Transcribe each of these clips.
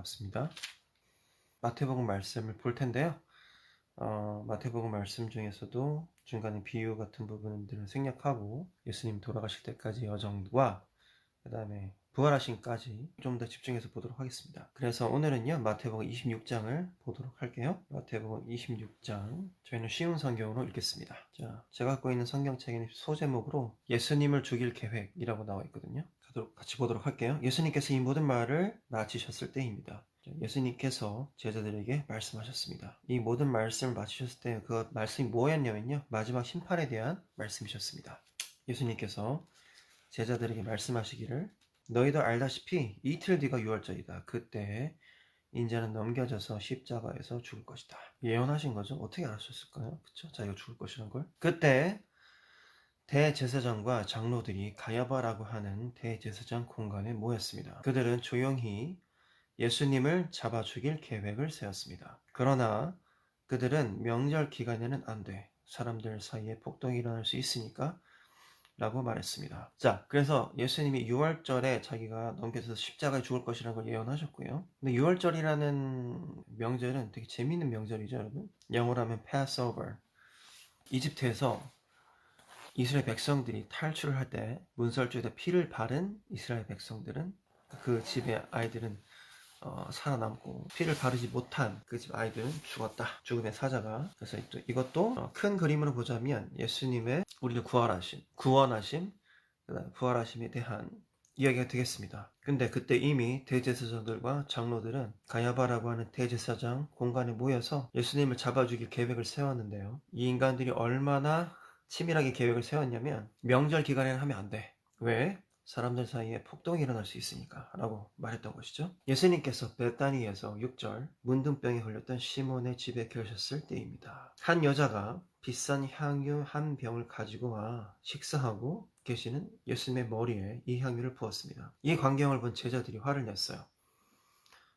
반갑습니다. 마태복음 말씀을 볼 텐데요. 마태복음 말씀 중에서도 중간에 비유 같은 부분들을 생략하고 예수님 돌아가실 때까지 여정과 그 다음에 부활하심까지 좀 더 집중해서 보도록 하겠습니다. 그래서 오늘은요 마태복음 26장을 보도록 할게요. 마태복음 26장, 저희는 쉬운 성경으로 읽겠습니다. 자, 제가 갖고 있는 성경책에는 소제목으로 예수님을 죽일 계획이라고 나와 있거든요. 같이 보도록 할게요. 예수님께서 이 모든 말을 마치셨을 때입니다. 예수님께서 제자들에게 말씀하셨습니다. 이 모든 말씀을 마치셨을 때 그 말씀이 뭐였냐면요, 마지막 심판에 대한 말씀이셨습니다. 예수님께서 제자들에게 말씀하시기를, 너희도 알다시피 이틀 뒤가 유월절이다. 그때 인자는 넘겨져서 십자가에서 죽을 것이다. 예언하신 거죠? 어떻게 아셨을까요? 그쵸? 자기가 죽을 것이라는 걸. 그때 대제사장과 장로들이 가야바라고 하는 대제사장 공간에 모였습니다. 그들은 조용히 예수님을 잡아 죽일 계획을 세웠습니다. 그러나 그들은 명절 기간에는 안 돼. 사람들 사이에 폭동이 일어날 수 있으니까 라고 말했습니다. 자, 그래서 예수님이 6월절에 자기가 넘겨져서 십자가에 죽을 것이라는 걸 예언하셨고요. 근데 6월절이라는 명절은 되게 재미있는 명절이죠, 여러분. 영어로 하면 Passover. 이집트에서 이스라엘 백성들이 탈출을 할 때 문설주에다 피를 바른 이스라엘 백성들은, 그 집의 아이들은 살아남고 피를 바르지 못한 그 집 아이들은 죽었다. 죽음의 사자가. 그래서 이것도 큰 그림으로 보자면 예수님의 우리를 구원하심, 그다음 부활하심에 대한 이야기가 되겠습니다. 근데 그때 이미 대제사장들과 장로들은 가야바라고 하는 대제사장 공간에 모여서 예수님을 잡아 죽일 계획을 세웠는데요. 이 인간들이 얼마나 치밀하게 계획을 세웠냐면, 명절 기간에는 하면 안 돼. 왜? 사람들 사이에 폭동이 일어날 수 있으니까 라고 말했던 것이죠. 예수님께서 베다니에서 6절 문둥병에 걸렸던 시몬의 집에 계셨을 때입니다. 한 여자가 비싼 향유 한 병을 가지고 와 식사하고 계시는 예수님의 머리에 이 향유를 부었습니다. 이 광경을 본 제자들이 화를 냈어요.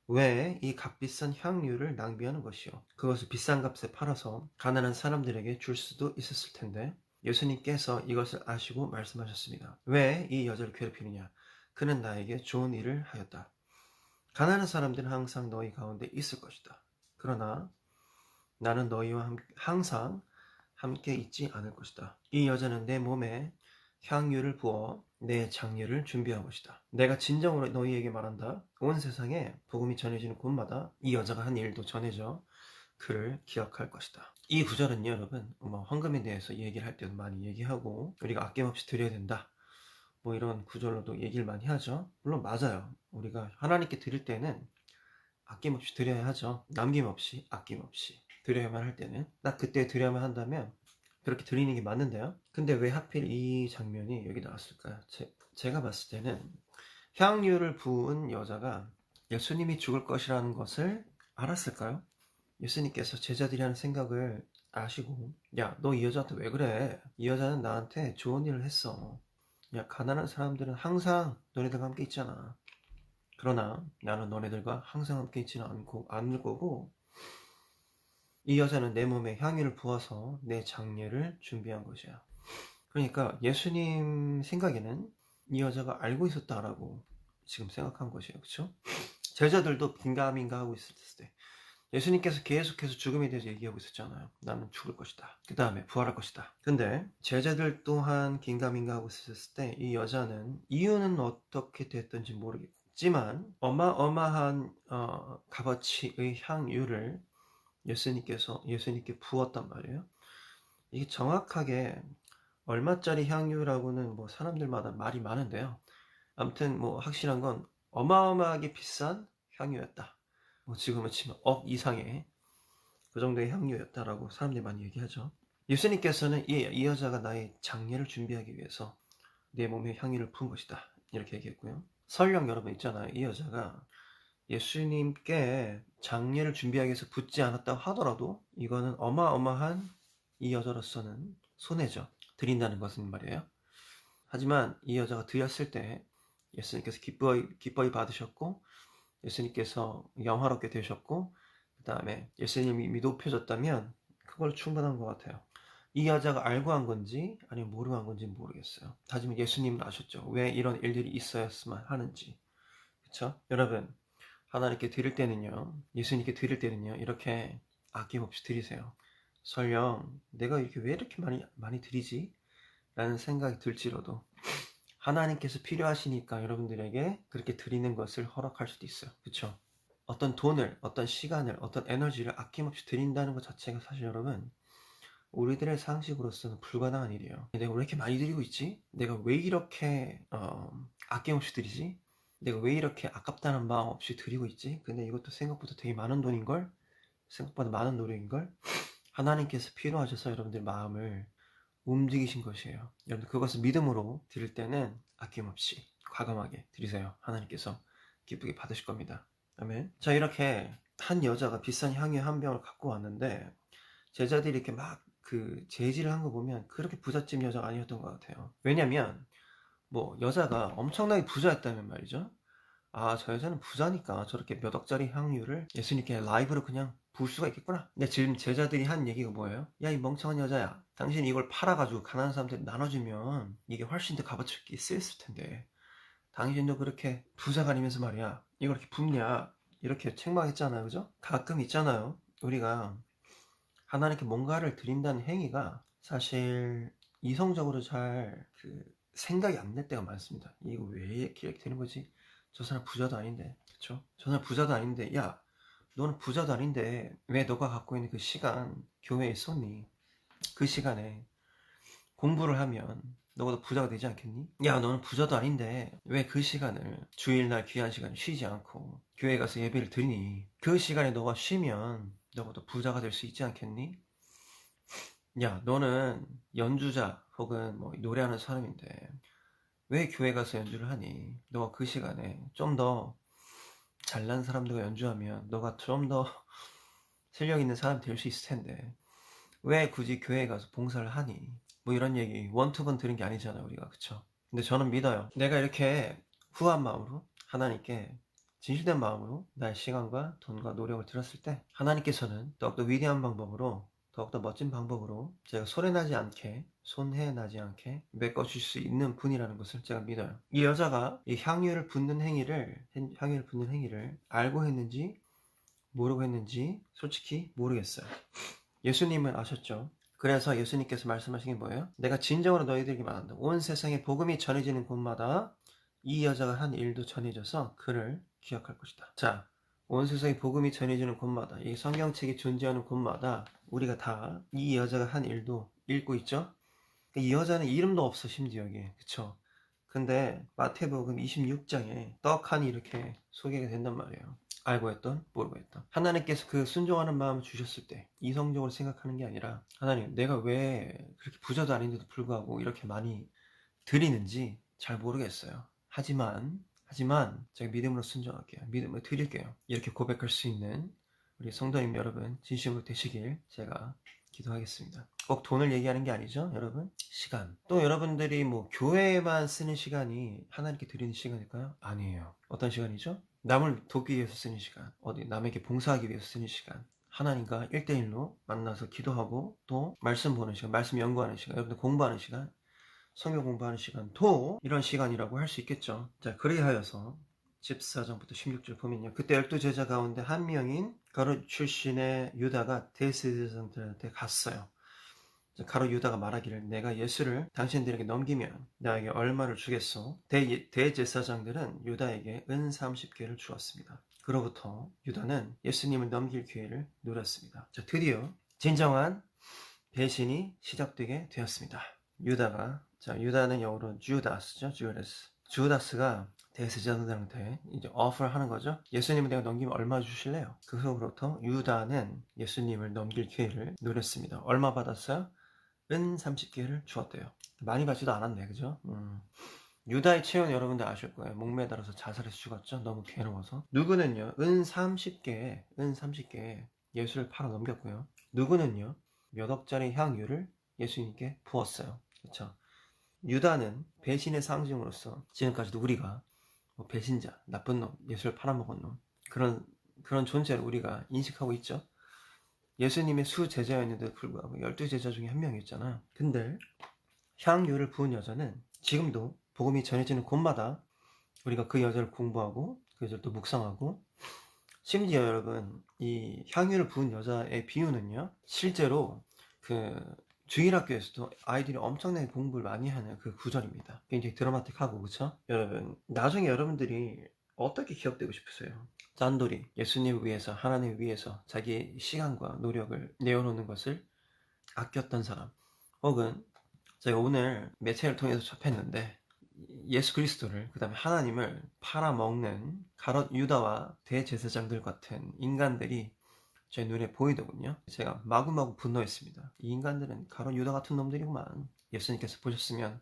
왜 이 값비싼 향유를 낭비하는 것이요? 그것을 비싼 값에 팔아서 가난한 사람들에게 줄 수도 있었을 텐데. 예수님께서 이것을 아시고 말씀하셨습니다. 왜 이 여자를 괴롭히느냐? 그는 나에게 좋은 일을 하였다. 가난한 사람들은 항상 너희 가운데 있을 것이다. 그러나 나는 너희와 항상 함께 있지 않을 것이다. 이 여자는 내 몸에 향유를 부어 내 장례를 준비한 것이다. 내가 진정으로 너희에게 말한다. 온 세상에 복음이 전해지는 곳마다 이 여자가 한 일도 전해져 그를 기억할 것이다. 이 구절은 여러분, 헌금에 대해서 얘기를 할 때도 많이 얘기하고, 우리가 아낌없이 드려야 된다, 이런 구절로도 얘기를 많이 하죠. 물론 맞아요. 우리가 하나님께 드릴 때는 아낌없이 드려야 하죠. 남김없이, 아낌없이 드려야만 할 때는, 딱 그때 드려야만 한다면 그렇게 드리는 게 맞는데요. 근데 왜 하필 이 장면이 여기 나왔을까요? 제가 봤을 때는 향유를 부은 여자가 예수님이 죽을 것이라는 것을 알았을까요? 예수님께서 제자들이 하는 생각을 아시고, 야, 너 이 여자한테 왜 그래? 이 여자는 나한테 좋은 일을 했어. 야, 가난한 사람들은 항상 너네들과 함께 있잖아. 그러나 나는 너네들과 항상 함께 있지는 않을 거고, 이 여자는 내 몸에 향유를 부어서 내 장례를 준비한 것이야. 그러니까 예수님 생각에는 이 여자가 알고 있었다라고 지금 생각한 것이에요. 그렇죠? 제자들도 긴가민가 하고 있을 때 예수님께서 계속해서 죽음에 대해서 얘기하고 있었잖아요. 나는 죽을 것이다. 그 다음에 부활할 것이다. 근데 제자들 또한 긴가민가 하고 있었을 때 이 여자는 이유는 어떻게 됐던지 모르겠지만 어마어마한 값어치의 향유를 예수님께 부었단 말이에요. 이게 정확하게 얼마짜리 향유라고는 사람들마다 말이 많은데요. 아무튼 확실한 건 어마어마하게 비싼 향유였다. 지금은 치면 억 이상의 그 정도의 향유였다라고 사람들이 많이 얘기하죠. 예수님께서는 이 여자가 나의 장례를 준비하기 위해서 내 몸에 향유를 부은 것이다, 이렇게 얘기했고요. 설령 여러분 있잖아요, 이 여자가 예수님께 장례를 준비하기 위해서 붓지 않았다고 하더라도 이거는 어마어마한 이 여자로서는 손해죠. 드린다는 것은 말이에요. 하지만 이 여자가 드렸을 때 예수님께서 기뻐히 받으셨고, 예수님께서 영화롭게 되셨고, 그 다음에 예수님이 높여졌다면 그걸로 충분한 것 같아요. 이 여자가 알고 한 건지 아니면 모르고 한 건지 모르겠어요. 하지만 예수님은 아셨죠. 왜 이런 일들이 있어야만 하는지. 그쵸? 여러분, 하나님께 드릴 때는요, 예수님께 드릴 때는요, 이렇게 아낌없이 드리세요. 설령 내가 이렇게 왜 이렇게 많이 드리지? 라는 생각이 들지라도 하나님께서 필요하시니까 여러분들에게 그렇게 드리는 것을 허락할 수도 있어요. 그쵸? 어떤 돈을, 어떤 시간을, 어떤 에너지를 아낌없이 드린다는 것 자체가 사실 여러분, 우리들의 상식으로서는 불가능한 일이에요. 내가 왜 이렇게 많이 드리고 있지? 내가 왜 이렇게 아낌없이 드리지? 내가 왜 이렇게 아깝다는 마음 없이 드리고 있지? 근데 이것도 생각보다 되게 많은 돈인걸? 생각보다 많은 노력인걸? 하나님께서 필요하셔서 여러분들 마음을 움직이신 것이에요. 여러분 그것을 믿음으로 드릴 때는 아낌없이 과감하게 드리세요. 하나님께서 기쁘게 받으실 겁니다. 아멘. 자, 이렇게 한 여자가 비싼 향유 한 병을 갖고 왔는데 제자들이 이렇게 막 그 제지를 한 거 보면 그렇게 부잣집 여자가 아니었던 것 같아요. 왜냐면 뭐 여자가 엄청나게 부자였다면 말이죠. 아, 저 여자는 부자니까 저렇게 몇 억짜리 향유를 예수님께 라이브로 그냥 부을 수가 있겠구나. 근데 지금 제자들이 한 얘기가 뭐예요? 야, 이 멍청한 여자야, 당신이 이걸 팔아가지고 가난한 사람들 나눠주면 이게 훨씬 더 값어치게 쓰였을 텐데 당신도 그렇게 부자가 아니면서 말이야 이걸 이렇게 붓냐, 이렇게 책망했잖아요. 그죠? 가끔 있잖아요, 우리가 하나님께 뭔가를 드린다는 행위가 사실 이성적으로 잘 생각이 안 날 때가 많습니다. 이거 왜 이렇게 되는 거지? 저 사람 부자도 아닌데, 그쵸? 저 사람 부자도 아닌데, 야, 너는 부자도 아닌데 왜 너가 갖고 있는 그 시간 교회에 쏟니? 그 시간에 공부를 하면 너보다 부자가 되지 않겠니? 야, 너는 부자도 아닌데 왜 그 시간을, 주일날 귀한 시간 쉬지 않고 교회 가서 예배를 드리니? 그 시간에 너가 쉬면 너보다 부자가 될 수 있지 않겠니? 야, 너는 연주자 혹은 뭐 노래하는 사람인데 왜 교회 가서 연주를 하니? 너가 그 시간에 좀 더 잘난 사람들과 연주하면 너가 좀 더 실력 있는 사람 될 수 있을 텐데 왜 굳이 교회에 가서 봉사를 하니? 뭐 이런 얘기 원투번 들은 게 아니잖아요, 우리가. 그쵸? 근데 저는 믿어요. 내가 이렇게 후한 마음으로 하나님께 진실된 마음으로 나의 시간과 돈과 노력을 들었을 때 하나님께서는 더욱더 위대한 방법으로, 더욱더 멋진 방법으로 제가 손해나지 않게 메꿔주실 수 있는 분이라는 것을 제가 믿어요. 이 여자가 이 향유를 붓는 행위를 알고 했는지 모르고 했는지 솔직히 모르겠어요. 예수님은 아셨죠? 그래서 예수님께서 말씀하신 게 뭐예요? 내가 진정으로 너희들에게 말한다. 온 세상에 복음이 전해지는 곳마다 이 여자가 한 일도 전해져서 그를 기억할 것이다. 자, 온 세상에 복음이 전해지는 곳마다, 이 성경책이 존재하는 곳마다 우리가 다 이 여자가 한 일도 읽고 있죠? 이 여자는 이름도 없어, 심지어 이게. 그쵸? 근데 마태복음 26장에 떡하니 이렇게 소개가 된단 말이에요. 알고 했던, 모르고 했던. 하나님께서 그 순종하는 마음을 주셨을 때 이성적으로 생각하는 게 아니라, 하나님, 내가 왜 그렇게 부자도 아닌데도 불구하고 이렇게 많이 드리는지 잘 모르겠어요. 하지만 제가 믿음으로 순종할게요. 믿음으로 드릴게요. 이렇게 고백할 수 있는 우리 성도님 여러분 진심으로 되시길 제가 기도하겠습니다. 꼭 돈을 얘기하는 게 아니죠, 여러분. 시간. 또 여러분들이 뭐 교회에만 쓰는 시간이 하나님께 드리는 시간일까요? 아니에요. 어떤 시간이죠? 남을 돕기 위해서 쓰는 시간, 어디 남에게 봉사하기 위해서 쓰는 시간, 하나님과 1대1로 만나서 기도하고 또 말씀 보는 시간, 말씀 연구하는 시간, 여러분들 공부하는 시간, 성경 공부하는 시간도 이런 시간이라고 할 수 있겠죠. 자, 그리하여서 14절부터 16절 보면요, 그때 12제자 가운데 한 명인 가룟 출신의 유다가 대제사장들한테 갔어요. 가룟 유다가 말하기를, 내가 예수를 당신들에게 넘기면 나에게 얼마를 주겠소? 대제사장들은 유다에게 은 30개를 주었습니다. 그로부터 유다는 예수님을 넘길 기회를 누렸습니다. 자, 드디어 진정한 배신이 시작되게 되었습니다. 유다는 영어로 주다스죠. 주다스가 대제사장들한테 이제 오퍼를 하는 거죠. 예수님을 내가 넘기면 얼마 주실래요? 그 후로부터 유다는 예수님을 넘길 기회를 노렸습니다. 얼마 받았어요? 은 30개를 주었대요. 많이 받지도 않았네, 그죠? 유다의 체온 여러분들 아실 거예요. 목매달아서 자살해서 죽었죠. 너무 괴로워서. 누구는요, 은 30개에 예수를 팔아 넘겼고요. 누구는요, 몇 억짜리 향유를 예수님께 부었어요. 그렇죠? 유다는 배신의 상징으로서 지금까지도 우리가 뭐 배신자, 나쁜 놈, 예수를 팔아먹은 놈, 그런 존재를 우리가 인식하고 있죠. 예수님의 수제자였는데도 불구하고 12제자 중에 한 명이었잖아요. 근데 향유를 부은 여자는 지금도 복음이 전해지는 곳마다 우리가 그 여자를 공부하고 그 여자를 또 묵상하고 심지어 여러분, 이 향유를 부은 여자의 비유는요, 실제로 그 주일학교에서도 아이들이 엄청나게 공부를 많이 하는 그 구절입니다. 굉장히 드라마틱하고, 그쵸? 여러분, 나중에 여러분들이 어떻게 기억되고 싶으세요? 짠돌이, 예수님을 위해서, 하나님을 위해서 자기의 시간과 노력을 내어놓는 것을 아꼈던 사람, 혹은 제가 오늘 매체를 통해서 접했는데, 예수 그리스도를, 그 다음에 하나님을 팔아먹는 가롯 유다와 대제사장들 같은 인간들이 제 눈에 보이더군요. 제가 마구마구 분노했습니다. 이 인간들은 가롯 유다 같은 놈들이구만. 예수님께서 보셨으면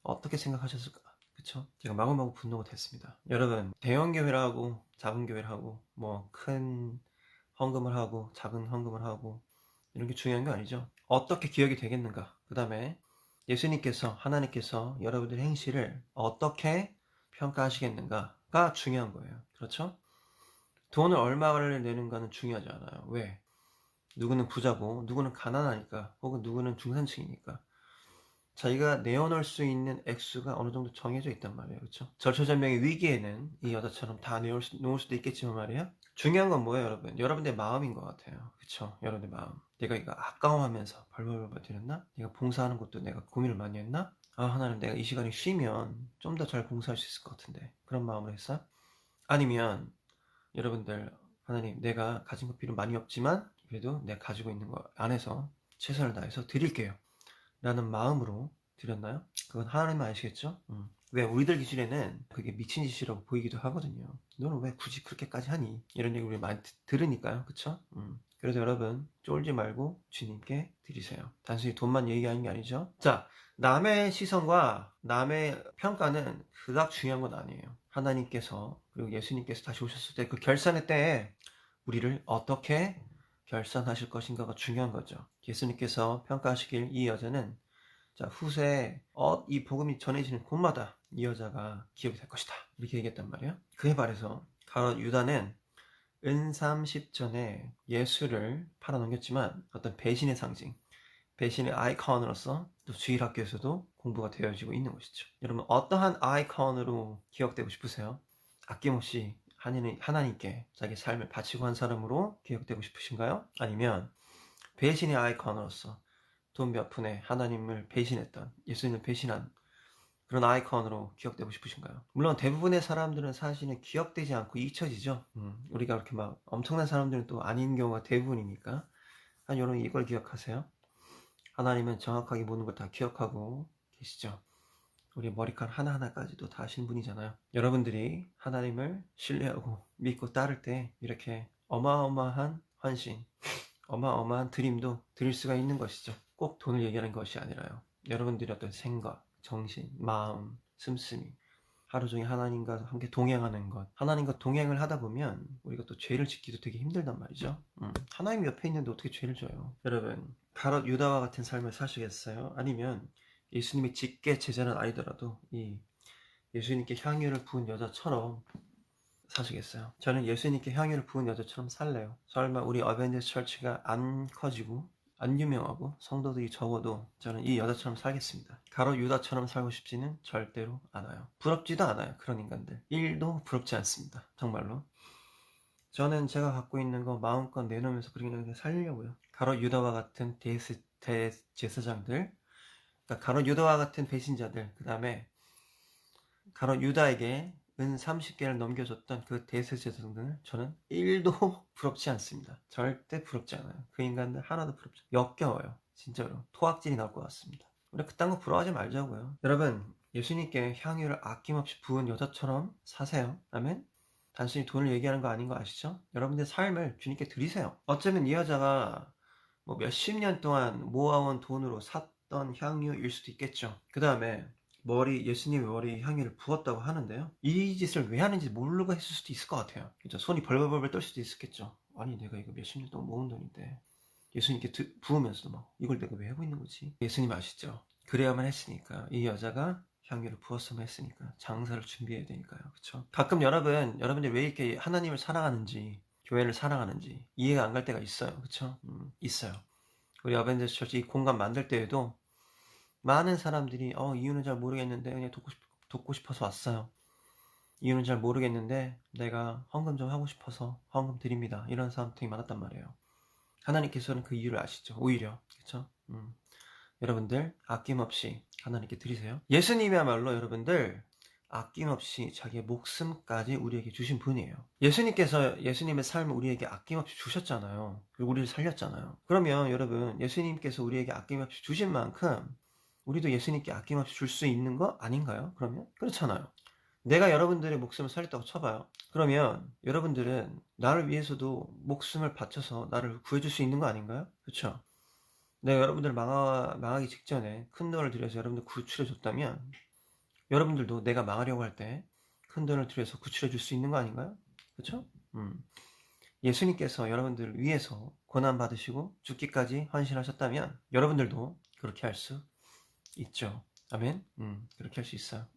어떻게 생각하셨을까? 그쵸? 제가 마구마구 분노가 됐습니다. 여러분, 대형 교회를 하고 작은 교회를 하고 뭐 큰 헌금을 하고 작은 헌금을 하고 이런 게 중요한 게 아니죠. 어떻게 기억이 되겠는가? 그 다음에 예수님께서, 하나님께서 여러분들의 행실을 어떻게 평가하시겠는가가 중요한 거예요. 그렇죠? 돈을 얼마를 내는가는 중요하지 않아요. 왜? 누구는 부자고 누구는 가난하니까, 혹은 누구는 중산층이니까 자기가 내어놓을 수 있는 액수가 어느 정도 정해져 있단 말이에요. 그렇죠? 절초절명의 위기에는 이 여자처럼 다 놓을 수도 있겠지만 말이에요. 중요한 건 뭐예요, 여러분? 여러분의 마음인 것 같아요. 그쵸? 여러분의 마음. 내가 이거 아까워하면서 벌벌벌 드렸나? 내가 봉사하는 것도 내가 고민을 많이 했나? 아, 하나님, 내가 이 시간에 쉬면 좀 더 잘 봉사할 수 있을 것 같은데. 그런 마음으로 했어? 아니면 여러분들, 하나님, 내가 가진 것 필요 많이 없지만 그래도 내가 가지고 있는 거 안에서 최선을 다해서 드릴게요 라는 마음으로 드렸나요? 그건 하나님만 아시겠죠? 왜 우리들 기준에는 그게 미친 짓이라고 보이기도 하거든요. 너는 왜 굳이 그렇게까지 하니? 이런 얘기 우리 많이 들으니까요. 그쵸? 그래서 여러분, 쫄지 말고 주님께 드리세요. 단순히 돈만 얘기하는 게 아니죠. 자, 남의 시선과 남의 평가는 그닥 중요한 건 아니에요. 하나님께서, 그리고 예수님께서 다시 오셨을 때 그 결산의 때에 우리를 어떻게 결산하실 것인가가 중요한 거죠. 예수님께서 평가하시길, 이 여자는 자, 후세에 이 복음이 전해지는 곳마다 이 여자가 기억이 될 것이다, 이렇게 얘기했단 말이에요. 그에 반해서 가롯 유다는 은삼십전에 예수를 팔아넘겼지만 어떤 배신의 상징, 배신의 아이콘으로서 또 주일학교에서도 공부가 되어지고 있는 것이죠. 여러분, 어떠한 아이콘으로 기억되고 싶으세요? 아낌없이 하나님께 자기 삶을 바치고 한 사람으로 기억되고 싶으신가요? 아니면 배신의 아이콘으로서 돈 몇 푼에 하나님을 배신했던, 예수님을 배신한 그런 아이콘으로 기억되고 싶으신가요? 물론 대부분의 사람들은 사실은 기억되지 않고 잊혀지죠. 우리가 그렇게 막 엄청난 사람들은 또 아닌 경우가 대부분이니까. 여러분, 이걸 기억하세요. 하나님은 정확하게 모든 걸 다 기억하고 계시죠. 우리 머리카락 하나하나까지도 다 아신 분이잖아요. 여러분들이 하나님을 신뢰하고 믿고 따를 때 이렇게 어마어마한 헌신, 어마어마한 드림도 드릴 수가 있는 것이죠. 꼭 돈을 얘기하는 것이 아니라요. 여러분들의 어떤 생각, 정신, 마음, 씀씀이, 하루 종일 하나님과 함께 동행하는 것. 하나님과 동행을 하다 보면 우리가 또 죄를 짓기도 되게 힘들단 말이죠. 하나님 옆에 있는데 어떻게 죄를 져요? 여러분, 가롯 유다와 같은 삶을 사시겠어요? 아니면 예수님이 직계 제자는 아니더라도 이 예수님께 향유를 부은 여자처럼 사시겠어요? 저는 예수님께 향유를 부은 여자처럼 살래요. 설마 우리 어벤져스 처치가 안 커지고 안 유명하고 성도들이 적어도 저는 이 여자처럼 살겠습니다. 가롯 유다처럼 살고 싶지는 절대로 않아요. 부럽지도 않아요. 그런 인간들 1도 부럽지 않습니다. 정말로. 저는 제가 갖고 있는 거 마음껏 내놓으면서 그렇게 살려고요. 가롯 유다와 같은 대제사장들, 그러니까 가롯 유다와 같은 배신자들, 그 다음에 가롯 유다에게 은 30개를 넘겨줬던 그 대제사장들은 저는 1도 부럽지 않습니다. 절대 부럽지 않아요. 그 인간들 하나도 부럽지 않아요. 역겨워요. 진짜로 토악질이 나올 것 같습니다. 우리 그딴 거 부러워하지 말자고요. 여러분, 예수님께 향유를 아낌없이 부은 여자처럼 사세요. 아멘. 단순히 돈을 얘기하는 거 아닌 거 아시죠? 여러분들의 삶을 주님께 드리세요. 어쩌면 이 여자가 뭐 몇십 년 동안 모아온 돈으로 샀던 향유일 수도 있겠죠. 그 다음에 예수님의 머리에 향유를 부었다고 하는데요. 이 짓을 왜 하는지 모르고 했을 수도 있을 것 같아요. 그죠? 손이 벌벌벌 떨 수도 있었겠죠. 아니, 내가 이거 몇십 년 동안 모은 돈인데 예수님께 부으면서도 막 이걸 내가 왜 하고 있는 거지? 예수님 아시죠? 그래야만 했으니까. 이 여자가 향유를 부었으면 했으니까. 장사를 준비해야 되니까요. 그쵸? 가끔 여러분들이 왜 이렇게 하나님을 사랑하는지, 교회를 사랑하는지 이해가 안 갈 때가 있어요. 그쵸? 있어요. 우리 어벤져스 처치 이 공간 만들 때에도 많은 사람들이 이유는 잘 모르겠는데 그냥 돕고 싶어서 왔어요. 이유는 잘 모르겠는데 내가 헌금 좀 하고 싶어서 헌금 드립니다. 이런 사람 되게 많았단 말이에요. 하나님께서는 그 이유를 아시죠. 오히려 그렇죠. 여러분들 아낌없이 하나님께 드리세요. 예수님이야말로 여러분들 아낌없이 자기의 목숨까지 우리에게 주신 분이에요. 예수님께서 예수님의 삶을 우리에게 아낌없이 주셨잖아요. 그리고 우리를 살렸잖아요. 그러면 여러분 예수님께서 우리에게 아낌없이 주신 만큼 우리도 예수님께 아낌없이 줄 수 있는 거 아닌가요? 그러면 그렇잖아요. 내가 여러분들의 목숨을 살렸다고 쳐봐요. 그러면 여러분들은 나를 위해서도 목숨을 바쳐서 나를 구해줄 수 있는 거 아닌가요? 그렇죠? 내가 여러분들 망하기 직전에 큰 돈을 들여서 여러분들 구출해 줬다면 여러분들도 내가 망하려고 할 때 큰 돈을 들여서 구출해 줄 수 있는 거 아닌가요? 그렇죠? 예수님께서 여러분들을 위해서 고난 받으시고 죽기까지 헌신하셨다면 여러분들도 그렇게 할 수 있죠. 아멘. 그렇게 할 수 있어요.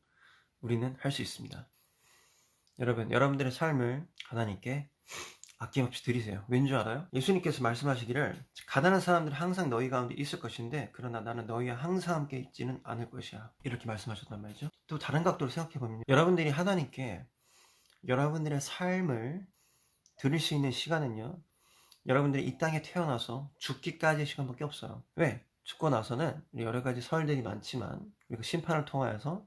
우리는 할 수 있습니다. 여러분, 여러분들의 삶을 하나님께 아낌없이 드리세요. 왠 줄 알아요? 예수님께서 말씀하시기를 가난한 사람들은 항상 너희 가운데 있을 것인데 그러나 나는 너희와 항상 함께 있지는 않을 것이야. 이렇게 말씀하셨단 말이죠. 또 다른 각도로 생각해보면 여러분들이 하나님께 여러분들의 삶을 드릴 수 있는 시간은요. 여러분들이 이 땅에 태어나서 죽기까지의 시간밖에 없어요. 왜? 죽고 나서는 여러 가지 설들이 많지만 우리가 심판을 통하여서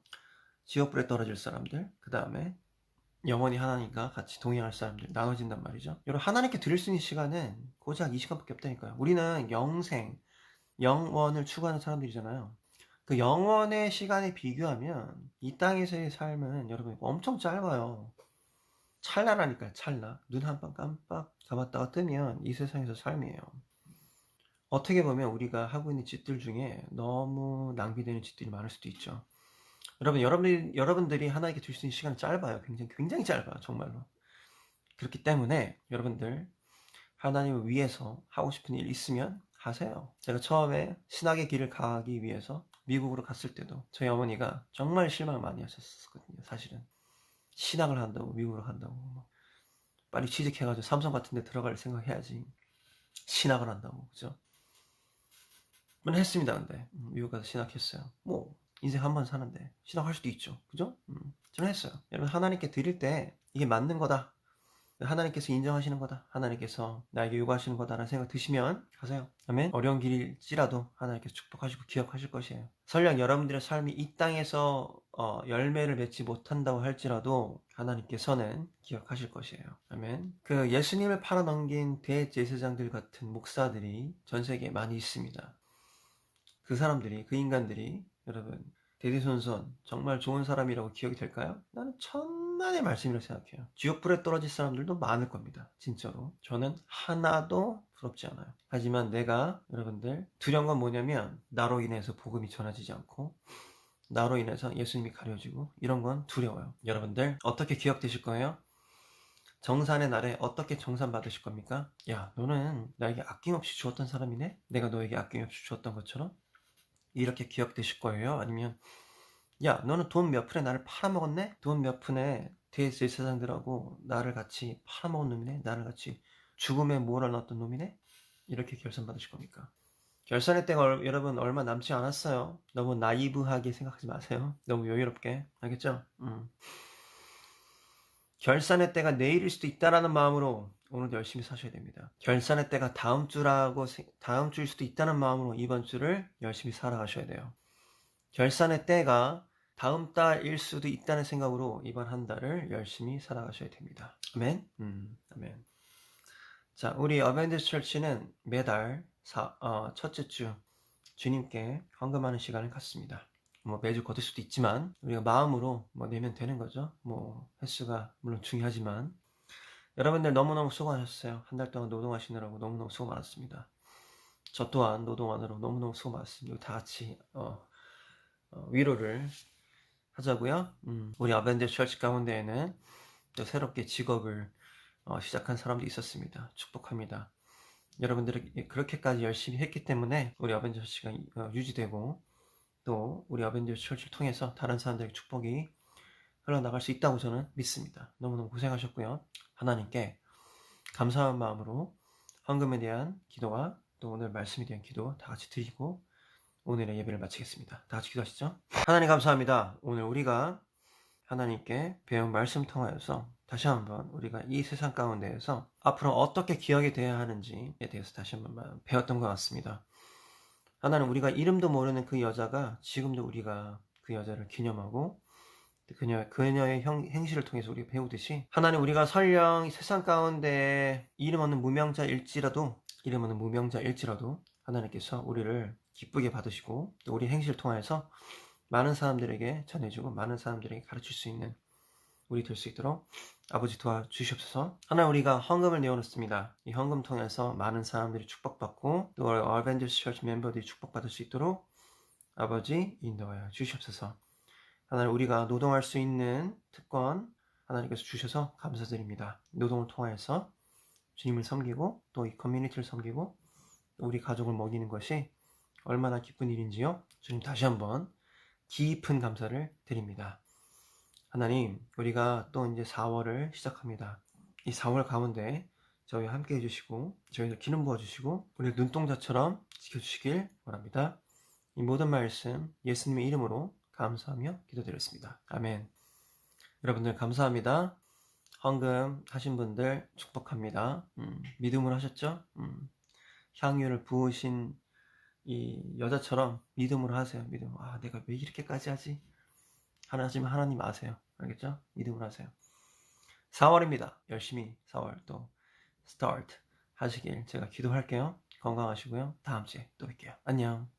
지옥불에 떨어질 사람들, 그 다음에 영원히 하나님과 같이 동행할 사람들 나눠진단 말이죠. 여러분 하나님께 드릴 수 있는 시간은 고작 이 시간밖에 없다니까요. 우리는 영생, 영원을 추구하는 사람들이잖아요. 그 영원의 시간에 비교하면 이 땅에서의 삶은 여러분 엄청 짧아요. 찰나라니까요. 찰나. 눈 한 번 깜빡 감았다가 뜨면 이 세상에서 삶이에요. 어떻게 보면 우리가 하고 있는 짓들 중에 너무 낭비되는 짓들이 많을 수도 있죠. 여러분들이 하나님께 줄 수 있는 시간은 짧아요. 굉장히 짧아요. 정말로. 그렇기 때문에 여러분들 하나님을 위해서 하고 싶은 일 있으면 하세요. 제가 처음에 신학의 길을 가기 위해서 미국으로 갔을 때도 저희 어머니가 정말 실망을 많이 하셨거든요. 사실은 신학을 한다고 미국으로 간다고 빨리 취직해가지고 삼성 같은 데 들어갈 생각해야지 신학을 한다고 그죠? 물론 했습니다. 근데 미국 가서 신학했어요. 뭐 인생 한 번 사는데 신학할 수도 있죠. 그죠? 저는 했어요. 여러분 하나님께 드릴 때 이게 맞는 거다. 하나님께서 인정하시는 거다. 하나님께서 나에게 요구하시는 거다라는 생각 드시면 하세요. 아멘. 어려운 길일지라도 하나님께서 축복하시고 기억하실 것이에요. 설령 여러분들의 삶이 이 땅에서 열매를 맺지 못한다고 할지라도 하나님께서는 기억하실 것이에요. 아멘. 그 예수님을 팔아넘긴 대제사장들 같은 목사들이 전 세계에 많이 있습니다. 그 사람들이, 그 인간들이 여러분 대대손손 정말 좋은 사람이라고 기억이 될까요? 나는 천만의 말씀이라고 생각해요. 지옥불에 떨어질 사람들도 많을 겁니다. 진짜로. 저는 하나도 부럽지 않아요. 하지만 내가 여러분들 두려운 건 뭐냐면 나로 인해서 복음이 전해지지 않고 나로 인해서 예수님이 가려지고 이런 건 두려워요. 여러분들 어떻게 기억되실 거예요? 정산의 날에 어떻게 정산 받으실 겁니까? 야, 너는 나에게 아낌없이 주었던 사람이네? 내가 너에게 아낌없이 주었던 것처럼? 이렇게 기억되실 거예요? 아니면 야 너는 돈 몇 푼에 나를 팔아먹었네? 돈 몇 푼에 대제사장들하고 나를 같이 팔아먹은 놈이네? 나를 같이 죽음에 몰아넣었던 놈이네? 이렇게 결산 받으실 겁니까? 결산의 때가 여러분 얼마 남지 않았어요. 너무 나이브하게 생각하지 마세요. 너무 여유롭게. 알겠죠? 결산의 때가 내일일 수도 있다라는 마음으로 오늘도 열심히 사셔야 됩니다. 결산의 때가 다음 주일 수도 있다는 마음으로 이번 주를 열심히 살아가셔야 돼요. 결산의 때가 다음 달일 수도 있다는 생각으로 이번 한 달을 열심히 살아가셔야 됩니다. 아멘. 아멘. 자, 우리 어벤져스 철치는 매달 첫째 주 주님께 헌금하는 시간을 갖습니다. 뭐 매주 거둘 수도 있지만 우리가 마음으로 내면 되는 거죠. 횟수가 물론 중요하지만 여러분들 너무너무 수고하셨어요. 한 달 동안 노동하시느라고 너무너무 수고 많았습니다. 저 또한 노동하느라고 너무너무 수고 많았습니다. 다 같이 위로를 하자고요. 우리 어벤져스 철치 가운데에는 또 새롭게 직업을 시작한 사람도 있었습니다. 축복합니다. 여러분들이 그렇게까지 열심히 했기 때문에 우리 어벤져스 철치가 유지되고 또 우리 어벤져스 철치를 통해서 다른 사람들에게 축복이 흘러나갈 수 있다고 저는 믿습니다. 너무너무 고생하셨고요. 하나님께 감사한 마음으로 헌금에 대한 기도와 또 오늘 말씀에 대한 기도 다 같이 드리고 오늘의 예배를 마치겠습니다. 다 같이 기도하시죠. 하나님 감사합니다. 오늘 우리가 하나님께 배운 말씀 통하여서 다시 한번 우리가 이 세상 가운데에서 앞으로 어떻게 기억이 돼야 하는지에 대해서 다시 한번 배웠던 것 같습니다. 하나는 우리가 이름도 모르는 그 여자가 지금도 우리가 그 여자를 기념하고 그녀의 행실을 통해서 우리가 배우듯이 하나님 우리가 설령 이 세상 가운데 이름 없는 무명자일지라도 하나님께서 우리를 기쁘게 받으시고 또 우리 행실을 통해서 많은 사람들에게 전해주고 많은 사람들에게 가르칠 수 있는 우리 될 수 있도록 아버지 도와주시옵소서. 하나 우리가 헌금을 내어놓습니다. 이 헌금 통해서 많은 사람들이 축복받고 또 어벤져스 처치 멤버들이 축복받을 수 있도록 아버지 인도하여 주시옵소서. 하나님 우리가 노동할 수 있는 특권 하나님께서 주셔서 감사드립니다. 노동을 통해서 주님을 섬기고 또 이 커뮤니티를 섬기고 우리 가족을 먹이는 것이 얼마나 기쁜 일인지요. 주님 다시 한번 깊은 감사를 드립니다. 하나님 우리가 또 이제 4월을 시작합니다. 이 4월 가운데 저희와 함께 해주시고 저희를 기름 부어주시고 우리 눈동자처럼 지켜주시길 원합니다. 이 모든 말씀 예수님의 이름으로 감사하며 기도드렸습니다. 아멘. 여러분들 감사합니다. 헌금 하신 분들 축복합니다. 믿음으로 하셨죠? 향유를 부으신 이 여자처럼 믿음으로 하세요. 믿음. 아, 내가 왜 이렇게까지 하지? 하나님 아세요. 알겠죠? 믿음으로 하세요. 4월입니다. 열심히 4월 또 스타트 하시길 제가 기도할게요. 건강하시고요. 다음 주에 또 뵐게요. 안녕.